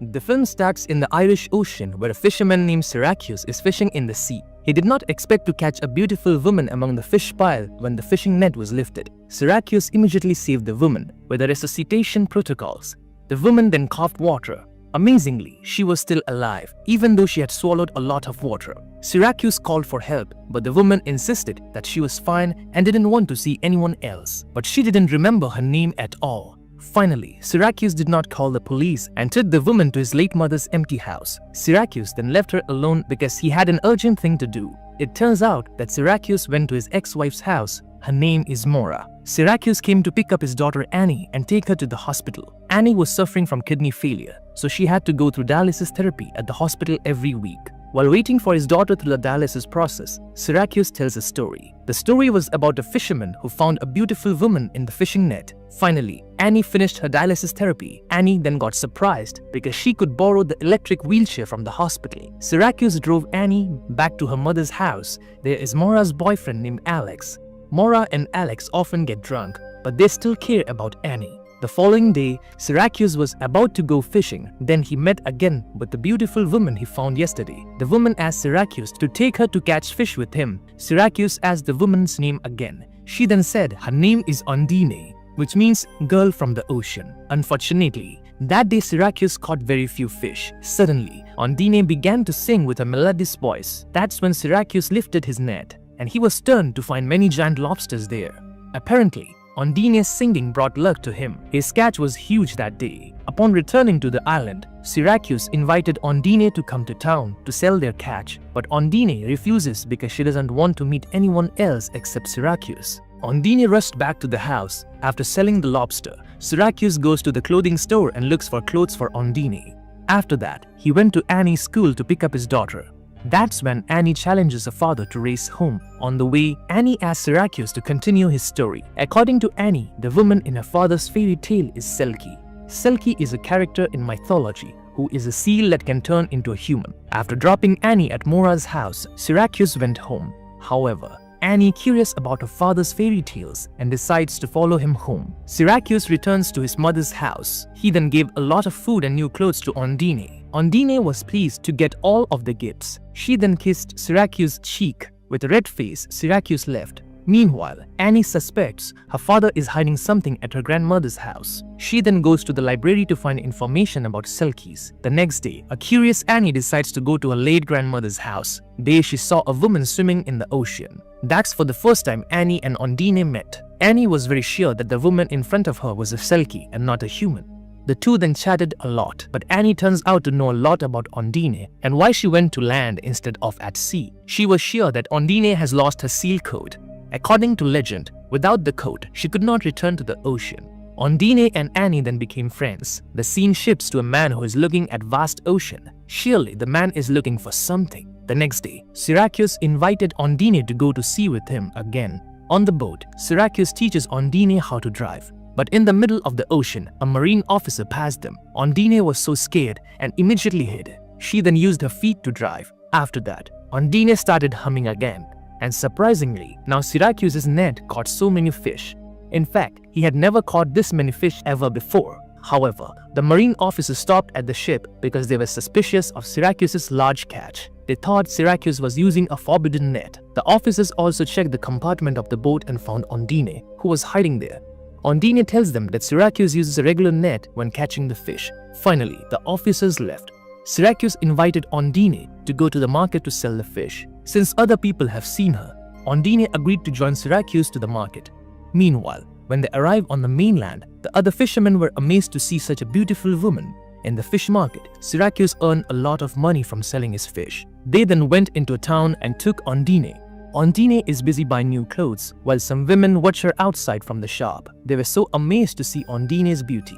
The film starts in the Irish Ocean, where a fisherman named Syracuse is fishing in the sea. He did not expect to catch a beautiful woman among the fish pile when the fishing net was lifted. Syracuse immediately saved the woman with the resuscitation protocols. The woman then coughed water. Amazingly, she was still alive, even though she had swallowed a lot of water. Syracuse called for help, but the woman insisted that she was fine and didn't want to see anyone else. But she didn't remember her name at all. Finally, Syracuse did not call the police and took the woman to his late mother's empty house. Syracuse then left her alone because he had an urgent thing to do. It turns out that Syracuse went to his ex-wife's house. Her name is Maura. Syracuse came to pick up his daughter Annie and take her to the hospital. Annie was suffering from kidney failure, so she had to go through dialysis therapy at the hospital every week. While waiting for his daughter through the dialysis process, Syracuse tells a story. The story was about a fisherman who found a beautiful woman in the fishing net. Finally, Annie finished her dialysis therapy. Annie then got surprised because she could borrow the electric wheelchair from the hospital. Syracuse drove Annie back to her mother's house. There is Maura's boyfriend named Alex. Maura and Alex often get drunk, but they still care about Annie. The following day, Syracuse was about to go fishing. Then he met again with the beautiful woman he found yesterday. The woman asked Syracuse to take her to catch fish with him. Syracuse asked the woman's name again. She then said her name is Ondine, which means girl from the ocean. Unfortunately, that day Syracuse caught very few fish. Suddenly, Ondine began to sing with a melodious voice. That's when Syracuse lifted his net, and he was stunned to find many giant lobsters there. Apparently, Ondine's singing brought luck to him. His catch was huge that day. Upon returning to the island, Syracuse invited Ondine to come to town to sell their catch, but Ondine refuses because she doesn't want to meet anyone else except Syracuse. Ondine rushed back to the house. After selling the lobster, Syracuse goes to the clothing store and looks for clothes for Ondine. After that, he went to Annie's school to pick up his daughter. That's when Annie challenges her father to race home. On the way, Annie asks Syracuse to continue his story. According to Annie, the woman in her father's fairy tale is Selkie. Selkie is a character in mythology who is a seal that can turn into a human. After dropping Annie at Maura's house, Syracuse went home. However, Annie, curious about her father's fairy tales, and decides to follow him home. Syracuse returns to his mother's house. He then gave a lot of food and new clothes to Ondine. Ondine was pleased to get all of the gifts. She then kissed Syracuse's cheek. With a red face, Syracuse left. Meanwhile, Annie suspects her father is hiding something at her grandmother's house. She then goes to the library to find information about selkies. The next day, a curious Annie decides to go to her late grandmother's house. There she saw a woman swimming in the ocean. That's for the first time Annie and Ondine met. Annie was very sure that the woman in front of her was a selkie and not a human. The two then chatted a lot, but Annie turns out to know a lot about Ondine and why she went to land instead of at sea. She was sure that Ondine has lost her seal coat. According to legend, without the coat, she could not return to the ocean. Ondine and Annie then became friends. The scene shifts to a man who is looking at vast ocean. Surely the man is looking for something. The next day, Syracuse invited Ondine to go to sea with him again. On the boat, Syracuse teaches Ondine how to drive. But in the middle of the ocean, a marine officer passed them. Ondine was so scared and immediately hid. She then used her feet to drive. After that, Ondine started humming again. And surprisingly, now Syracuse's net caught so many fish. In fact, he had never caught this many fish ever before. However, the marine officers stopped at the ship because they were suspicious of Syracuse's large catch. They thought Syracuse was using a forbidden net. The officers also checked the compartment of the boat and found Ondine, who was hiding there. Ondine tells them that Syracuse uses a regular net when catching the fish. Finally, the officers left. Syracuse invited Ondine to go to the market to sell the fish. Since other people have seen her, Ondine agreed to join Syracuse to the market. Meanwhile, when they arrived on the mainland, the other fishermen were amazed to see such a beautiful woman. In the fish market, Syracuse earned a lot of money from selling his fish. They then went into a town and took Ondine. Ondine is busy buying new clothes, while some women watch her outside from the shop. They were so amazed to see Ondine's beauty.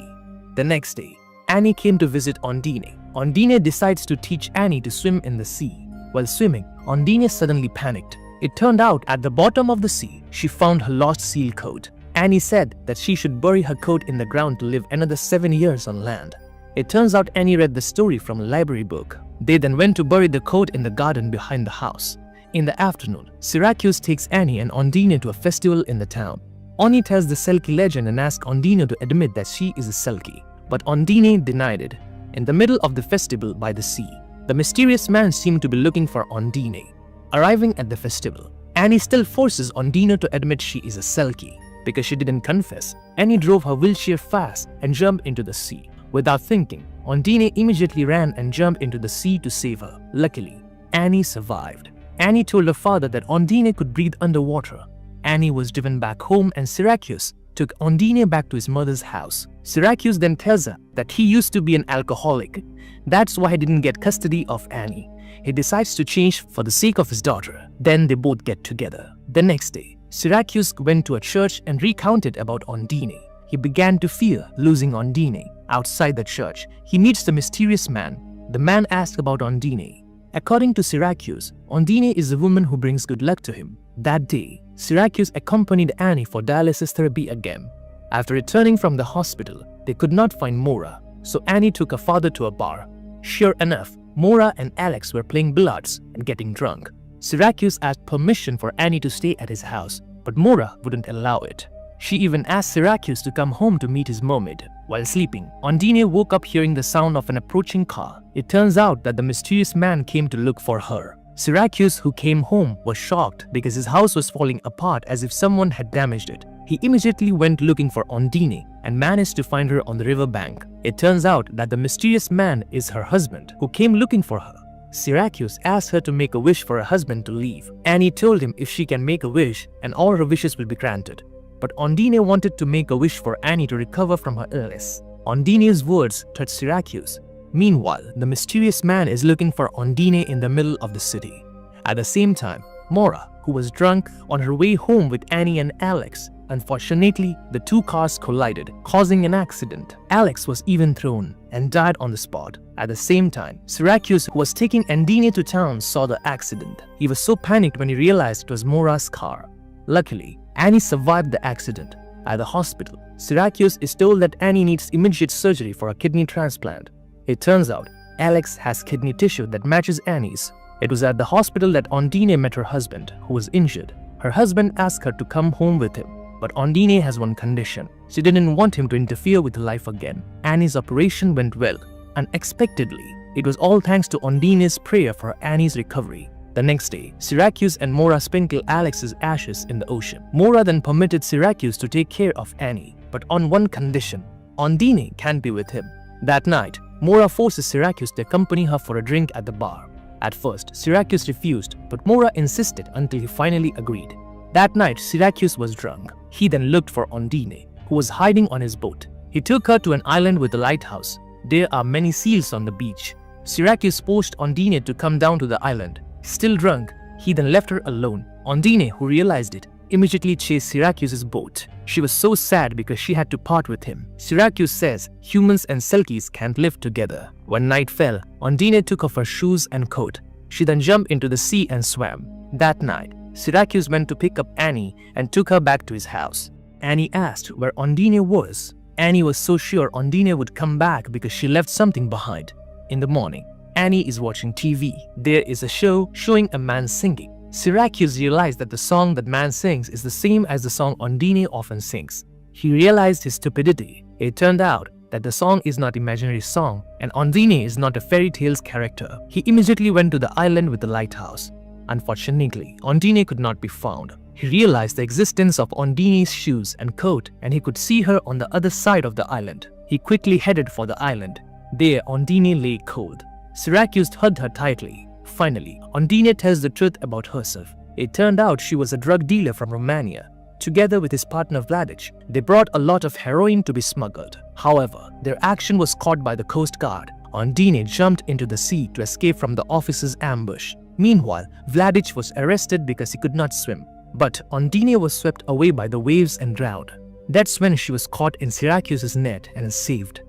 The next day, Annie came to visit Ondine. Ondine decides to teach Annie to swim in the sea. While swimming, Ondine suddenly panicked. It turned out at the bottom of the sea, she found her lost seal coat. Annie said that she should bury her coat in the ground to live another 7 years on land. It turns out Annie read the story from a library book. They then went to bury the coat in the garden behind the house. In the afternoon, Syracuse takes Annie and Ondine to a festival in the town. Annie tells the selkie legend and asks Ondine to admit that she is a selkie, but Ondine denied it. In the middle of the festival by the sea, the mysterious man seemed to be looking for Ondine. Arriving at the festival, Annie still forces Ondine to admit she is a selkie. Because she didn't confess, Annie drove her wheelchair fast and jumped into the sea. Without thinking, Ondine immediately ran and jumped into the sea to save her. Luckily, Annie survived. Annie told her father that Ondine could breathe underwater. Annie was driven back home and Syracuse took Ondine back to his mother's house. Syracuse then tells her that he used to be an alcoholic. That's why he didn't get custody of Annie. He decides to change for the sake of his daughter. Then they both get together. The next day, Syracuse went to a church and recounted about Ondine. He began to fear losing Ondine. Outside the church, he meets the mysterious man. The man asks about Ondine. According to Syracuse, Ondine is a woman who brings good luck to him. That day, Syracuse accompanied Annie for dialysis therapy again. After returning from the hospital, they could not find Mora, so Annie took her father to a bar. Sure enough, Mora and Alex were playing billiards and getting drunk. Syracuse asked permission for Annie to stay at his house, but Mora wouldn't allow it. She even asked Syracuse to come home to meet his mermaid. While sleeping, Ondine woke up hearing the sound of an approaching car. It turns out that the mysterious man came to look for her. Syracuse, who came home, was shocked because his house was falling apart as if someone had damaged it. He immediately went looking for Ondine and managed to find her on the riverbank. It turns out that the mysterious man is her husband, who came looking for her. Syracuse asked her to make a wish for her husband to leave. Annie told him if she can make a wish and all her wishes will be granted. But Ondine wanted to make a wish for Annie to recover from her illness. Ondine's words touched Syracuse. Meanwhile, the mysterious man is looking for Ondine in the middle of the city. At the same time, Mora, who was drunk on her way home with Annie and Alex, unfortunately, the two cars collided, causing an accident. Alex was even thrown and died on the spot. At the same time, Syracuse, who was taking Ondine to town, saw the accident. He was so panicked when he realized it was Mora's car. Luckily, Annie survived the accident. At the hospital, Syracuse is told that Annie needs immediate surgery for a kidney transplant. It turns out, Alex has kidney tissue that matches Annie's. It was at the hospital that Ondine met her husband, who was injured. Her husband asked her to come home with him, but Ondine has one condition. She didn't want him to interfere with her life again. Annie's operation went well. Unexpectedly, it was all thanks to Ondine's prayer for Annie's recovery. The next day, Syracuse and Mora sprinkled Alex's ashes in the ocean. Mora then permitted Syracuse to take care of Annie, but on one condition: Ondine can't be with him. That night, Mora forces Syracuse to accompany her for a drink at the bar. At first, Syracuse refused, but Mora insisted until he finally agreed. That night, Syracuse was drunk. He then looked for Ondine, who was hiding on his boat. He took her to an island with a lighthouse. There are many seals on the beach. Syracuse forced Ondine to come down to the island. Still drunk, he then left her alone. Ondine, who realized it, immediately chased Syracuse's boat. She was so sad because she had to part with him. Syracuse says humans and selkies can't live together. When night fell, Ondine took off her shoes and coat. She then jumped into the sea and swam. That night, Syracuse went to pick up Annie and took her back to his house. Annie asked where Ondine was. Annie was so sure Ondine would come back because she left something behind. In the morning, Annie is watching TV. There is a show showing a man singing. Syracuse realized that the song that man sings is the same as the song Ondine often sings. He realized his stupidity. It turned out that the song is not an imaginary song and Ondine is not a fairy tale's character. He immediately went to the island with the lighthouse. Unfortunately, Ondine could not be found. He realized the existence of Ondine's shoes and coat and he could see her on the other side of the island. He quickly headed for the island. There, Ondine lay cold. Syracuse hugged her tightly. Finally, Ondine tells the truth about herself. It turned out she was a drug dealer from Romania. Together with his partner Vladic, they brought a lot of heroin to be smuggled. However, their action was caught by the Coast Guard. Ondine jumped into the sea to escape from the officer's ambush. Meanwhile, Vladic was arrested because he could not swim. But Ondine was swept away by the waves and drowned. That's when she was caught in Syracuse's net and saved.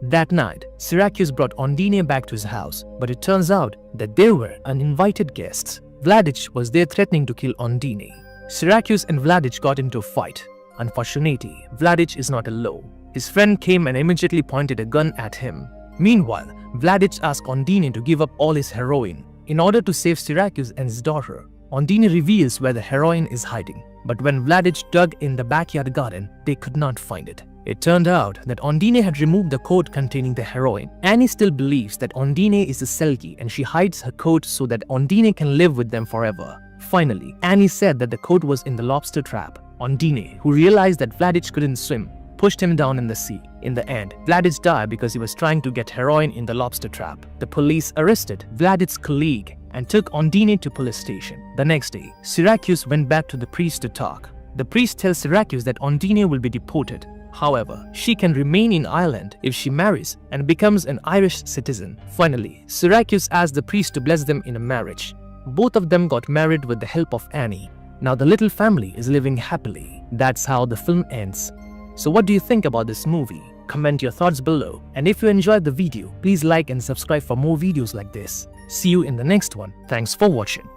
That night, Syracuse brought Ondine back to his house, but it turns out that there were uninvited guests. Vladic was there threatening to kill Ondine. Syracuse and Vladic got into a fight. Unfortunately, Vladic is not alone. His friend came and immediately pointed a gun at him. Meanwhile, Vladic asked Ondine to give up all his heroin. In order to save Syracuse and his daughter, Ondine reveals where the heroin is hiding. But when Vladic dug in the backyard garden, they could not find it. It turned out that Ondine had removed the coat containing the heroin. Annie still believes that Ondine is a selkie and she hides her coat so that Ondine can live with them forever. Finally, Annie said that the coat was in the lobster trap. Ondine, who realized that Vladic couldn't swim, pushed him down in the sea. In the end, Vladic died because he was trying to get heroin in the lobster trap. The police arrested Vladic's colleague and took Ondine to police station. The next day, Syracuse went back to the priest to talk. The priest tells Syracuse that Ondine will be deported. However, she can remain in Ireland if she marries and becomes an Irish citizen. Finally, Syracuse asked the priest to bless them in a marriage. Both of them got married with the help of Annie. Now the little family is living happily. That's how the film ends. So what do you think about this movie? Comment your thoughts below. And if you enjoyed the video, please like and subscribe for more videos like this. See you in the next one. Thanks for watching.